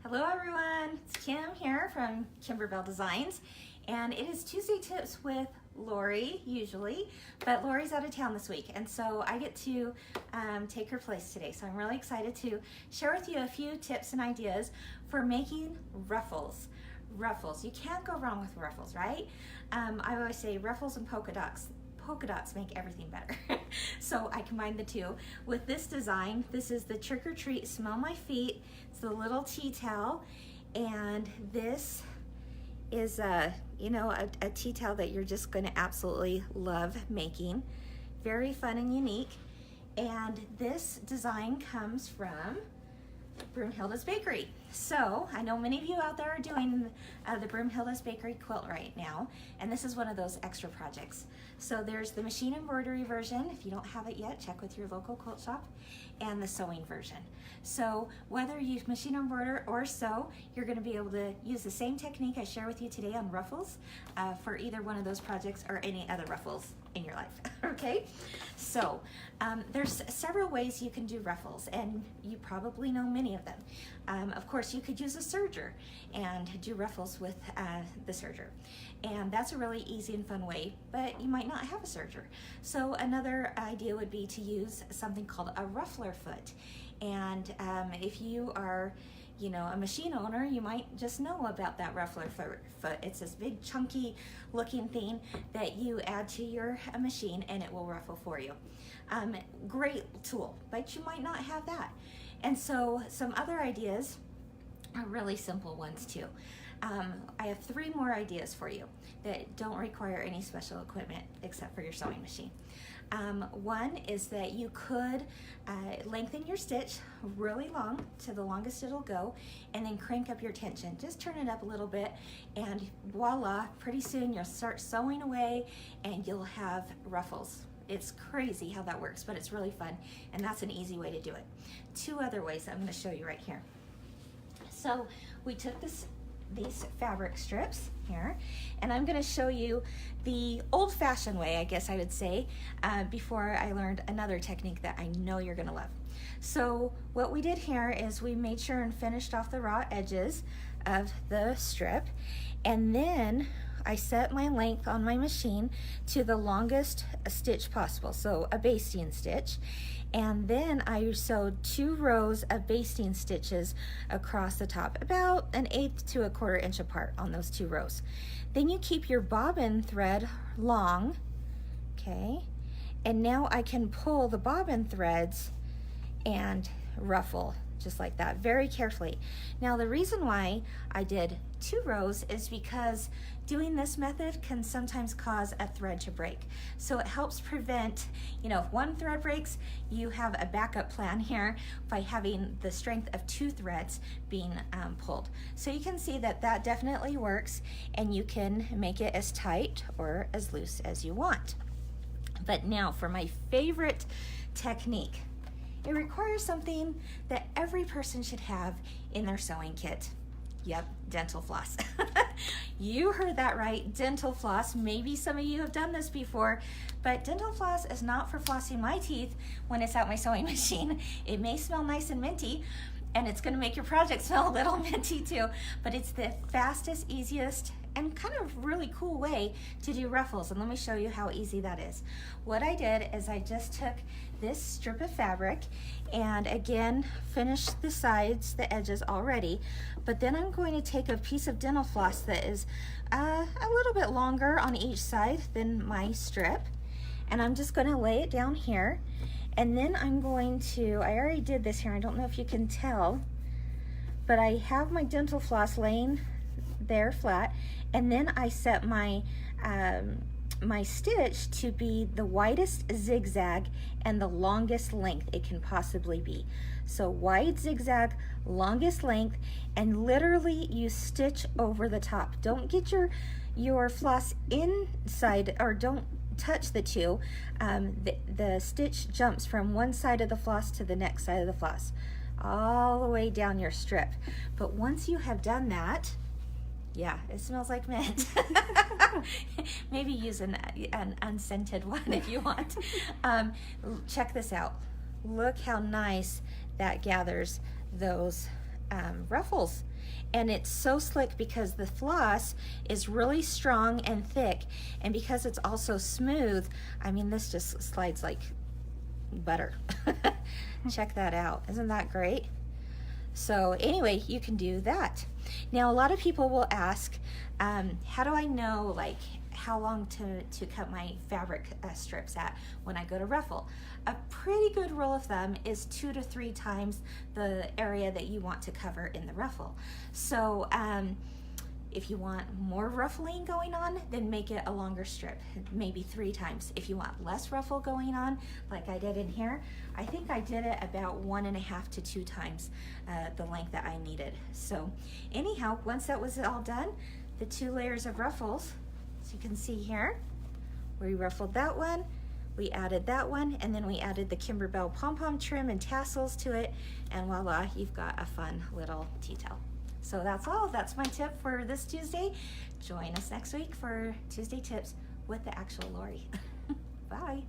Hello everyone, it's Kim here from Kimberbell Designs, and it is Tuesday Tips with Lori usually, but Lori's out of town this week, and so I get to take her place today. So I'm really excited to share with you a few tips and ideas for making ruffles. Ruffles, you can't go wrong with ruffles, right? I always say ruffles and polka dots. Polka dots make everything better. So I combined the two with this design. This is the Trick or Treat Smell My Feet. It's the little tea towel, and this is a tea towel that you're just going to absolutely love making. Very fun and unique. And this design comes from Broomhilda's Bakery. So I know many of you out there are doing the Broomhilda's Bakery quilt right now, and this is one of those extra projects. So there's the machine embroidery version. If you don't have it yet, check with your local quilt shop, and the sewing version. So whether you machine embroider or sew, you're going to be able to use the same technique I share with you today on ruffles for either one of those projects or any other ruffles in your life. Okay, so there's several ways you can do ruffles, and you probably know many of them. Of course, you could use a serger and do ruffles with the serger, and that's a really easy and fun way, but you might not have a serger. So another idea would be to use something called a ruffler foot, and if you are a machine owner, you might just know about that ruffler foot. It's this big chunky looking thing that you add to your machine and it will ruffle for you. Great tool, but you might not have that. And so some other ideas are really simple ones too. I have 3 more ideas for you that don't require any special equipment except for your sewing machine. One is that you could lengthen your stitch really long to the longest it'll go, and then crank up your tension. Just turn it up a little bit, and voila, pretty soon you'll start sewing away and you'll have ruffles. It's crazy how that works, but it's really fun, and that's an easy way to do it. 2 other ways I'm going to show you right here. So we took these fabric strips here, and I'm going to show you the old-fashioned way, I guess I would say, before I learned another technique that I know you're going to love. So what we did here is we made sure and finished off the raw edges of the strip, and then I set my length on my machine to the longest stitch possible, so a basting stitch. And then I sewed 2 rows of basting stitches across the top, about 1/8 to 1/4 inch apart on those 2 rows. Then you keep your bobbin thread long, okay? And now I can pull the bobbin threads and ruffle just like that, very carefully. Now the reason why I did 2 rows is because doing this method can sometimes cause a thread to break. So it helps prevent, if one thread breaks, you have a backup plan here by having the strength of 2 threads being pulled. So you can see that that definitely works, and you can make it as tight or as loose as you want. But now for my favorite technique. It requires something that every person should have in their sewing kit. Yep, dental floss. You heard that right, dental floss. Maybe some of you have done this before, but dental floss is not for flossing my teeth when it's out my sewing machine. It may smell nice and minty, and it's going to make your project smell a little minty too, but it's the fastest, easiest, and kind of really cool way to do ruffles, and let me show you how easy that is. What I did is I just took this strip of fabric and again finished the sides, the edges already, but then I'm going to take a piece of dental floss that is a little bit longer on each side than my strip, and I'm just going to lay it down here, and then I'm going to, I already did this here, I don't know if you can tell, but I have my dental floss laying there flat, and then I set my my stitch to be the widest zigzag and the longest length it can possibly be. So wide zigzag, longest length, and literally you stitch over the top. Don't get your floss inside, or don't touch the 2. The stitch jumps from one side of the floss to the next side of the floss, all the way down your strip. But once you have done that, yeah, it smells like mint. Maybe use an unscented one if you want. Check this out. Look how nice that gathers those ruffles. And it's so slick because the floss is really strong and thick, and because it's also smooth, I mean, this just slides like butter. Check that out. Isn't that great? So anyway, you can do that. Now, a lot of people will ask, how do I know like how long to cut my fabric strips at when I go to ruffle? A pretty good rule of thumb is 2 to 3 times the area that you want to cover in the ruffle. So if you want more ruffling going on, then make it a longer strip, maybe 3 times. If you want less ruffle going on, like I did in here, I think I did it about 1.5 to 2 times the length that I needed. So anyhow, once that was all done, the 2 layers of ruffles, as you can see here, we ruffled that one, we added that one, and then we added the Kimberbell pom-pom trim and tassels to it, and voila, you've got a fun little tea towel. So that's all. That's my tip for this Tuesday. Join us next week for Tuesday Tips with the actual Lori. Bye.